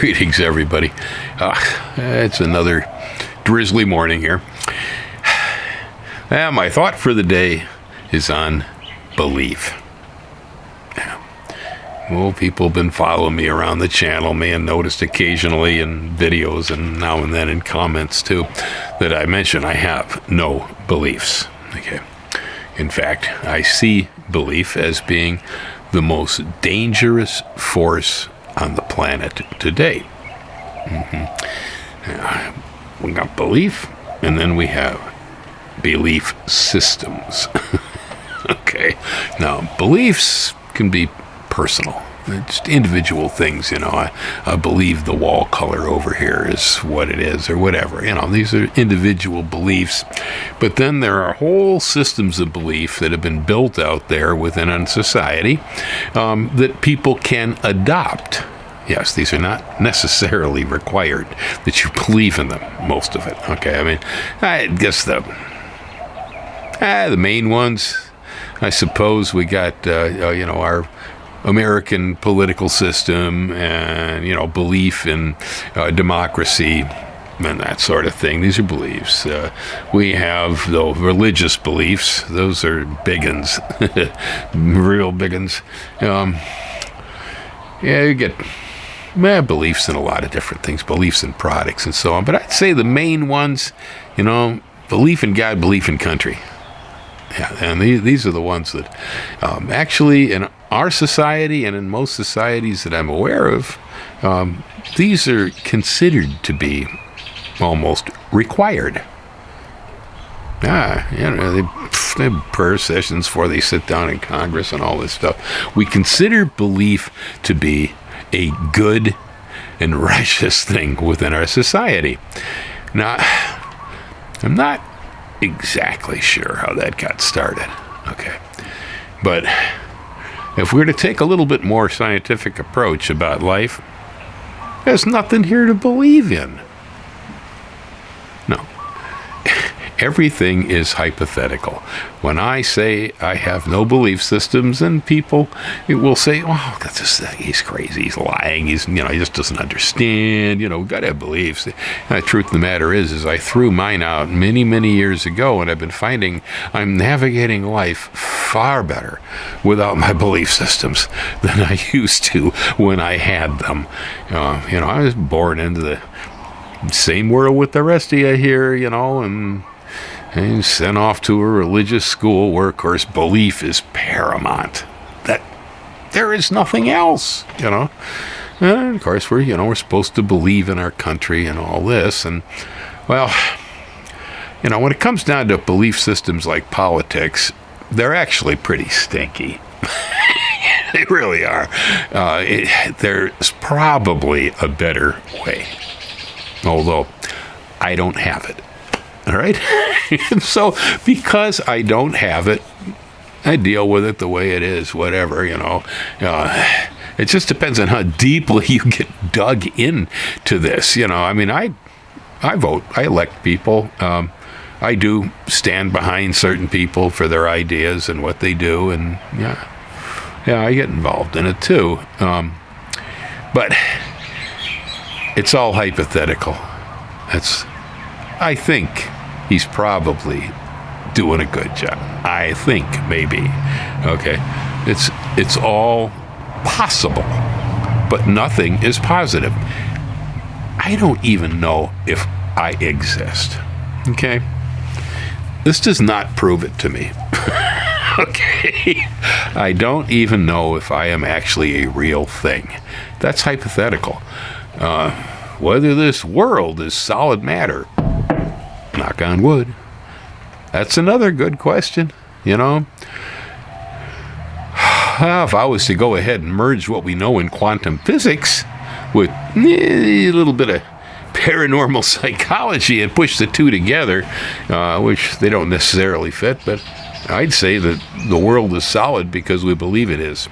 Greetings, everybody. It's another drizzly morning here. My thought for the day is on belief. Well, people have been following me around the channel, may have noticed occasionally in videos and now and then in comments too, that I mention I have no beliefs. Okay. In fact, I see belief as being the most dangerous force on the planet today. We got belief, and then we have belief systems. Okay. Now, beliefs can be personal. Just individual things, I believe the wall color over here is what it is or whatever. These are individual beliefs. But then there are whole systems of belief that have been built out there within a society that people can adopt. Yes, these are not necessarily required that you believe in them, most of it. Okay, I guess the main ones, I suppose we got, our American political system and, belief in democracy and that sort of thing. These are beliefs. We have the religious beliefs. Those are big uns, real big uns. You get beliefs in a lot of different things, beliefs in products and so on. But I'd say the main ones, belief in God, belief in country. Yeah, and these are the ones that actually in our society and in most societies that I'm aware of, these are considered to be almost required. They have prayer sessions before they sit down in Congress and all this stuff. We consider belief to be a good and righteous thing within our society. Now, I'm not exactly sure how that got started. Okay. But if we're to take a little bit more scientific approach about life, there's nothing here to believe in. No. Everything is hypothetical. When I say I have no belief systems, and people will say, "Oh, he's crazy. He's lying. He just doesn't understand. We got to have beliefs." The truth of the matter is I threw mine out many, many years ago, and I've been finding I'm navigating life far better without my belief systems than I used to when I had them. I was born into the same world with the rest of you here, and sent off to a religious school where, of course, belief is paramount. That there is nothing else, And of course, we're supposed to believe in our country and all this. And, well, when it comes down to belief systems like politics, they're actually pretty stinky. They really are. There's probably a better way, although I don't have it. All right? So, because I don't have it, I deal with it the way it is, whatever, It just depends on how deeply you get dug into this, I vote, I elect people. I do stand behind certain people for their ideas and what they do, and I get involved in it too. But it's all hypothetical. I think he's probably doing a good job. I think, maybe. Okay. It's all possible, but nothing is positive. I don't even know if I exist. Okay? This does not prove it to me. Okay? I don't even know if I am actually a real thing. That's hypothetical. Whether this world is solid matter, knock on wood, that's another good question, If I was to go ahead and merge what we know in quantum physics with a little bit of paranormal psychology and push the two together, which they don't necessarily fit, but I'd say that the world is solid because we believe it is.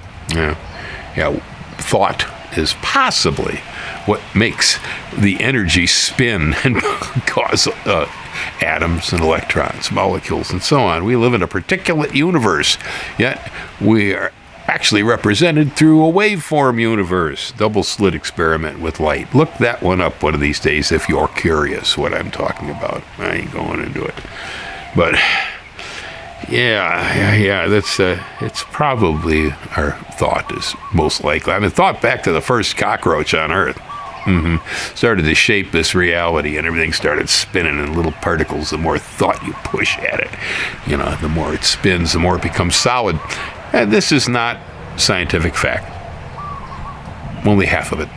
Thought is possibly what makes the energy spin and cause atoms and electrons, molecules, and so on. We live in a particulate universe, yet we are actually represented through a waveform universe. Double slit experiment with light. Look that one up one of these days if you're curious what I'm talking about. I ain't going into it. But yeah, that's it's probably our thought is most likely. I mean, thought back to the first cockroach on Earth. Started to shape this reality, and everything started spinning in little particles. The more thought you push at it, the more it spins, the more it becomes solid. And this is not scientific fact. Only half of it.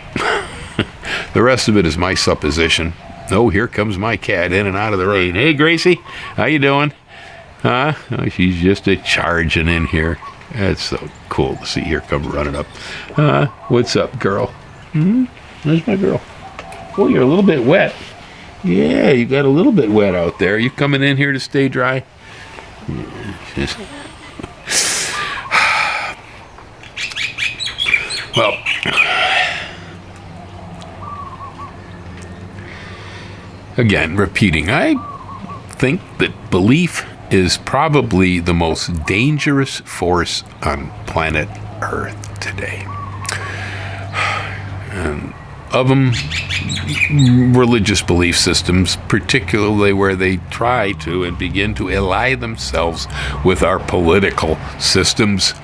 The rest of it is my supposition. Oh, here comes my cat in and out of the rain. Hey, Gracie, how you doing? Huh? Oh, she's just charging in here. That's so cool to see her come running up. What's up, girl? Where's my girl? Oh, you're a little bit wet. Yeah, you got a little bit wet out there. You coming in here to stay dry? Yeah, well, again, repeating, I think that belief is probably the most dangerous force on planet Earth today. And of them, religious belief systems, particularly where they try to and begin to ally themselves with our political systems.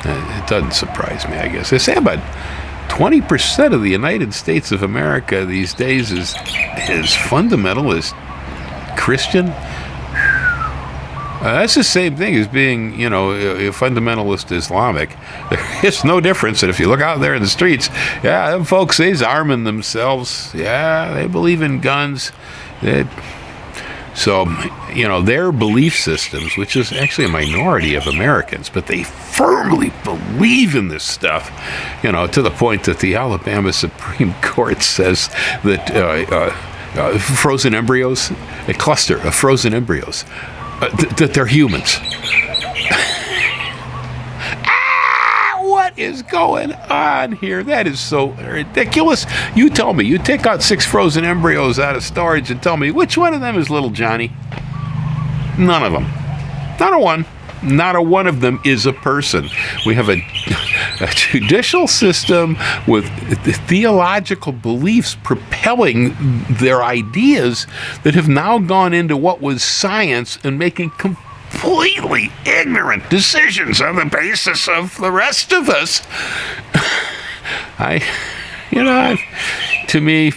It doesn't surprise me, I guess. They say about 20% of the United States of America these days is fundamentalist Christian. That's the same thing as being, a fundamentalist Islamic. It's no difference. And if you look out there in the streets, them folks, they's arming themselves. Yeah, they believe in guns. So, their belief systems, which is actually a minority of Americans, but they firmly believe in this stuff, to the point that the Alabama Supreme Court says that frozen embryos, a cluster of frozen embryos, that they're humans. What is going on here? That is so ridiculous. You tell me, you take out 6 frozen embryos out of storage and tell me which one of them is little Johnny. None of them. Not a one. Not a one of them is a person. We have a judicial system with theological beliefs propelling their ideas that have now gone into what was science and making completely ignorant decisions on the basis of the rest of us. To me,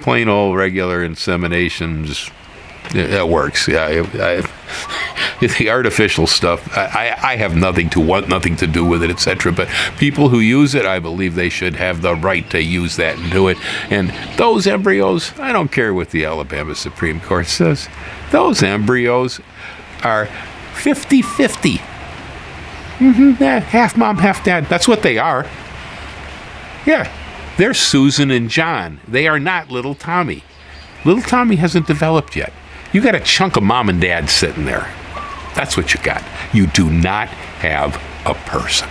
plain old regular insemination that works. Yeah, the artificial stuff, I have nothing to do with it, etc. But people who use it, I believe they should have the right to use that and do it. And those embryos, I don't care what the Alabama Supreme Court says, those embryos are 50-50. Half mom, half dad. That's what they are. Yeah, they're Susan and John. They are not little Tommy. Little Tommy hasn't developed yet. You got a chunk of mom and dad sitting there. That's what you got. You do not have a person.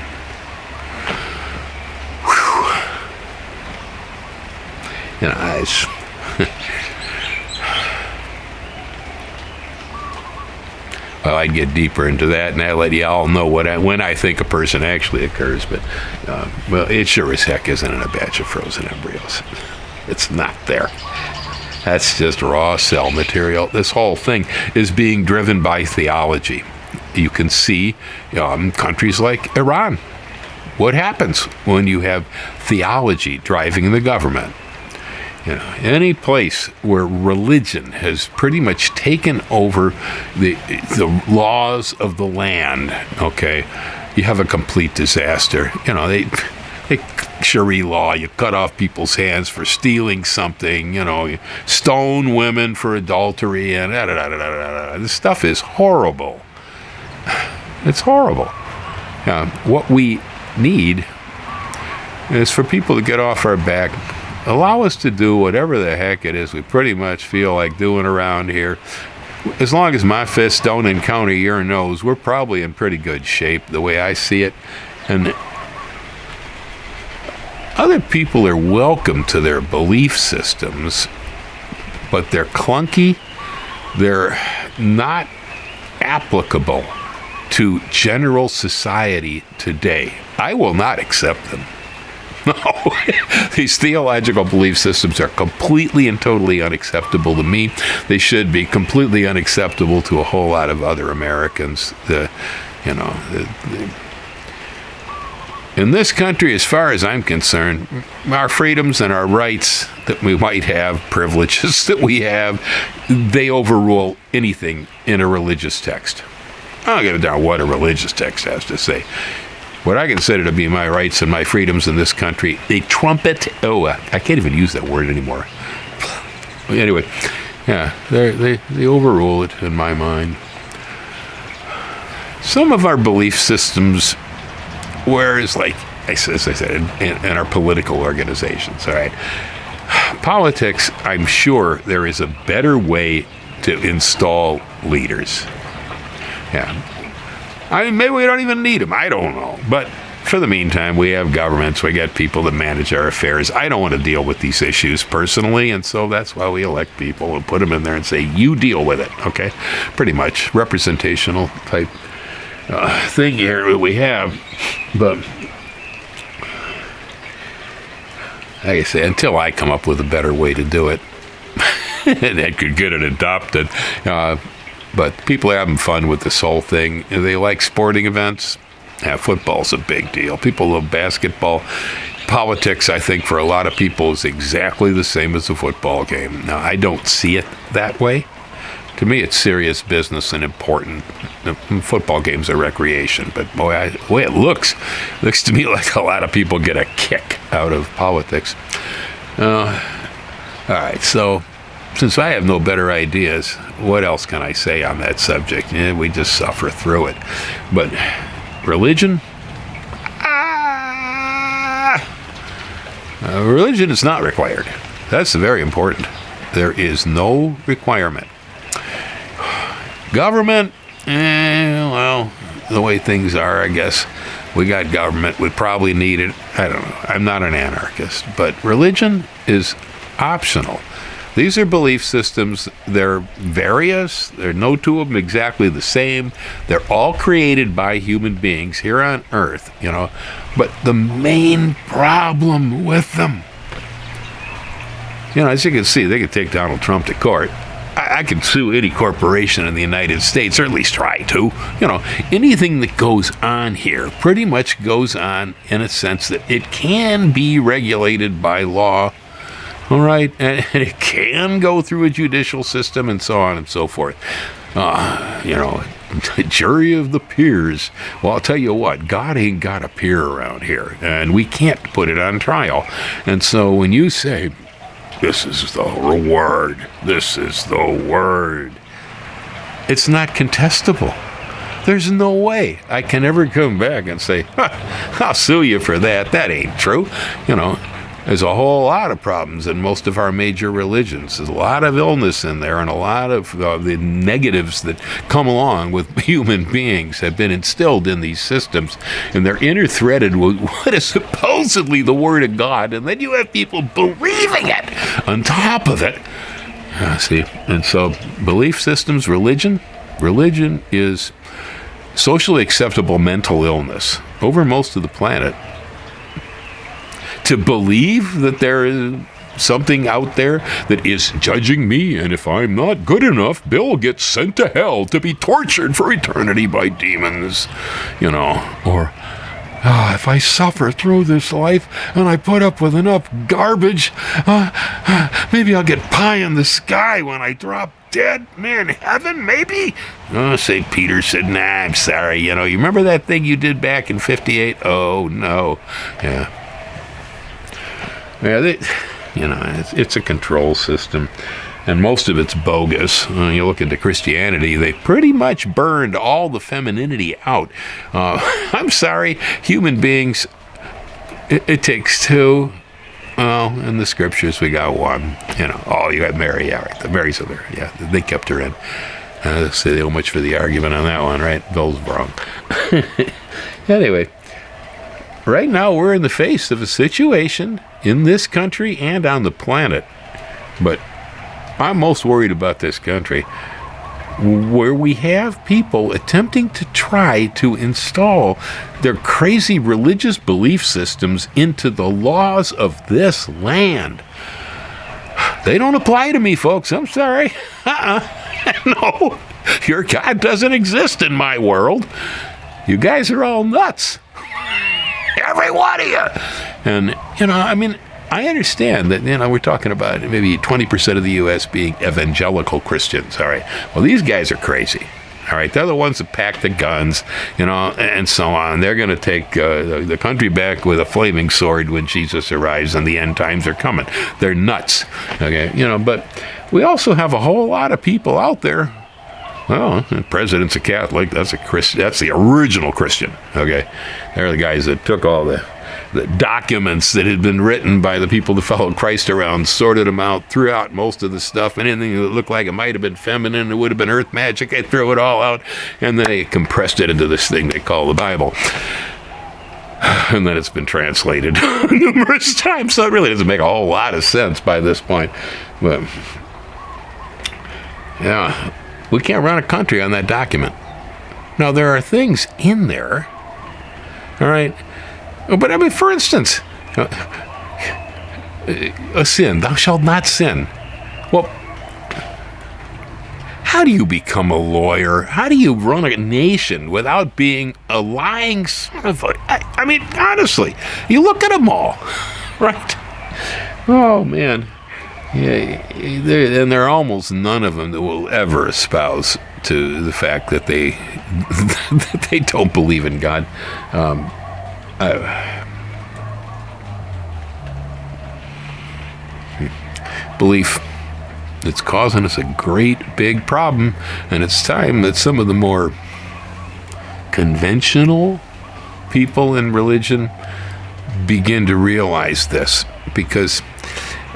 Well, I'd get deeper into that, and I'll let you all know when I think a person actually occurs. But, it sure as heck isn't in a batch of frozen embryos. It's not there. That's just raw cell material. This whole thing is being driven by theology. You can see countries like Iran. What happens when you have theology driving the government? Any place where religion has pretty much taken over the laws of the land, okay, you have a complete disaster. They Sharia law, you cut off people's hands for stealing something, you stone women for adultery, and This stuff is horrible. It's horrible. What we need is for people to get off our back, allow us to do whatever the heck it is we pretty much feel like doing around here. As long as my fists don't encounter your nose, we're probably in pretty good shape, the way I see it. And other people are welcome to their belief systems, but they're clunky. They're not applicable to general society today, I will not accept them. No, these theological belief systems are completely and totally unacceptable to me. They should be completely unacceptable to a whole lot of other Americans. In this country, as far as I'm concerned, our freedoms and our rights that we might have, privileges that we have, they overrule anything in a religious text. I don't give a darn what a religious text has to say. What I consider to be my rights and my freedoms in this country, they trumpet. I can't even use that word anymore. Anyway, yeah, they overrule it in my mind. Some of our belief systems, whereas, like as I said, in our political organizations, all right, politics, I'm sure there is a better way to install leaders. Yeah. I mean, maybe we don't even need them. I don't know. But for the meantime, we have governments. We got people that manage our affairs. I don't want to deal with these issues personally, and so that's why we elect people and put them in there and say, you deal with it, okay? Pretty much representational type thing here that we have. But like I say, until I come up with a better way to do it, that could get it adopted. But people are having fun with this whole thing. They like sporting events. Yeah, football's a big deal. People love basketball. Politics, I think, for a lot of people is exactly the same as a football game. Now, I don't see it that way. To me, it's serious business and important. Football games are recreation, but boy, the way it looks to me like a lot of people get a kick out of politics. All right, so since I have no better ideas, what else can I say on that subject? We just suffer through it. But religion? Religion is not required. That's very important. There is no requirement. Government? Well, the way things are, I guess we got government. We probably need it. I don't know. I'm not an anarchist. But religion is optional. These are belief systems. They're various. There are no two of them exactly the same. They're all created by human beings here on Earth, But the main problem with them, as you can see, they could take Donald Trump to court. I could sue any corporation in the United States, or at least try to. Anything that goes on here pretty much goes on in a sense that it can be regulated by law. All right, and it can go through a judicial system and so on and so forth. Jury of the peers. Well, I'll tell you what, God ain't got a peer around here, and we can't put it on trial. And so when you say, this is the word, it's not contestable. There's no way I can ever come back and say, I'll sue you for that. That ain't true. There's a whole lot of problems in most of our major religions. There's a lot of illness in there, and a lot of the negatives that come along with human beings have been instilled in these systems, and they're interthreaded with what is supposedly the Word of God, and then you have people believing it on top of it. See, and so belief systems, religion is socially acceptable mental illness over most of the planet. To believe that there is something out there that is judging me, and if I'm not good enough, Bill gets sent to hell to be tortured for eternity by demons, or if I suffer through this life and I put up with enough garbage, maybe I'll get pie in the sky when I drop dead. Man, heaven, maybe? St. Peter said, nah, I'm sorry. You remember that thing you did back in 58? Oh, no. Yeah. Yeah, it's a control system, and most of it's bogus. You look into Christianity, they pretty much burned all the femininity out. I'm sorry, human beings, it takes two. Well, in the scriptures, we got one. You got Mary. Yeah, right. Mary's there. Yeah, they kept her in. So much for the argument on that one, right? Bill's wrong. Anyway. Right now, we're in the face of a situation in this country and on the planet. But I'm most worried about this country. where we have people attempting to try to install their crazy religious belief systems into the laws of this land. They don't apply to me, folks. I'm sorry. No, your God doesn't exist in my world. You guys are all nuts. Every one of you. And, I understand that, we're talking about maybe 20% of the U.S. being evangelical Christians, all right? Well, these guys are crazy, all right? They're the ones that pack the guns, and so on. They're going to take the country back with a flaming sword when Jesus arrives and the end times are coming. They're nuts, okay? But we also have a whole lot of people out there. Well, the president's a Catholic. That's a Christian. That's the original Christian, okay? They're the guys that took all the documents that had been written by the people that followed Christ around, sorted them out, threw out most of the stuff, and anything that looked like it might have been feminine, it would have been earth magic, they threw it all out, and then they compressed it into this thing they call the Bible. And then it's been translated numerous times, so it really doesn't make a whole lot of sense by this point. But, yeah, we can't run a country on that document. Now, there are things in there, all right? But, for instance, a sin, thou shalt not sin. Well, how do you become a lawyer? How do you run a nation without being a lying son of a... honestly, you look at them all, right? Oh, man. Yeah, and there are almost none of them that will ever espouse to the fact that they that they don't believe in God. Belief. It's causing us a great big problem, and it's time that some of the more conventional people in religion begin to realize this, because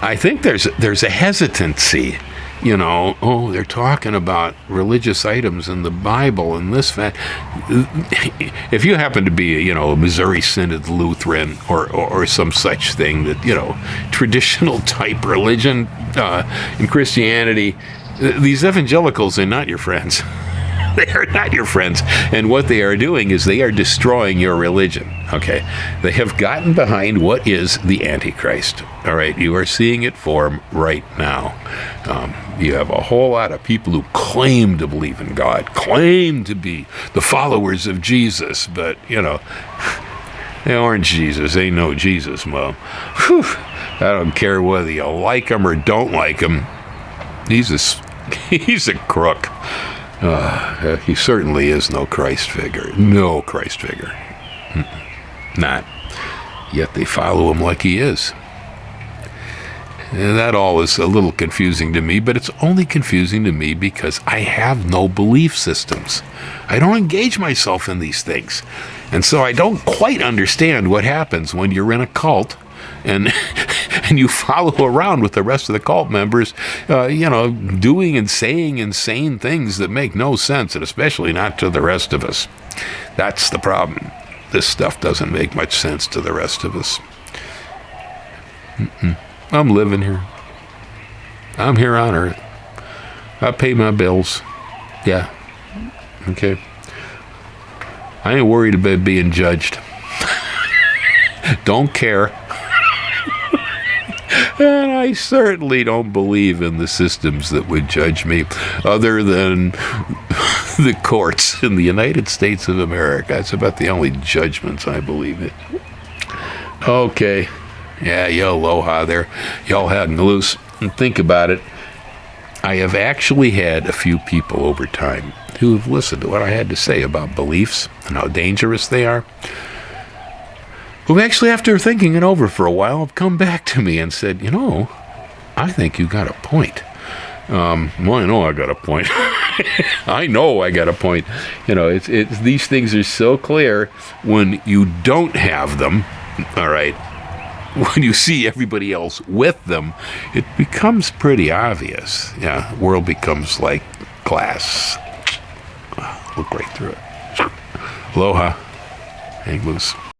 I think there's a hesitancy. They're talking about religious items in the Bible and this fact. If you happen to be, a Missouri Synod Lutheran or some such thing that, traditional type religion in Christianity, these evangelicals are not your friends. They are not your friends. And what they are doing is they are destroying your religion, okay? They have gotten behind what is the Antichrist, all right? You are seeing it form right now. You have a whole lot of people who claim to believe in God, claim to be the followers of Jesus, but, they aren't Jesus. They know Jesus, Mom. Whew. I don't care whether you like him or don't like him. He's a crook. He certainly is no Christ figure. No Christ figure. Not. Yet they follow him like he is. And that all is a little confusing to me, but it's only confusing to me because I have no belief systems. I don't engage myself in these things. And so I don't quite understand what happens when you're in a cult and you follow around with the rest of the cult members, doing and saying insane things that make no sense, and especially not to the rest of us. That's the problem. This stuff doesn't make much sense to the rest of us. I'm living here. I'm here on earth. I pay my bills. Yeah. Okay. I ain't worried about being judged. Don't care. And I certainly don't believe in the systems that would judge me other than the courts in the United States of America. It's about the only judgments I believe in. Okay. Yeah, you aloha there. Y'all heading loose. And think about it. I have actually had a few people over time who have listened to what I had to say about beliefs and how dangerous they are, who actually, after thinking it over for a while, have come back to me and said, I think you got a point. Well, I know I got a point. I know I got a point. It's these things are so clear when you don't have them, all right? When you see everybody else with them, it becomes pretty obvious. Yeah, the world becomes like glass. Look right through it. Aloha. Hang loose.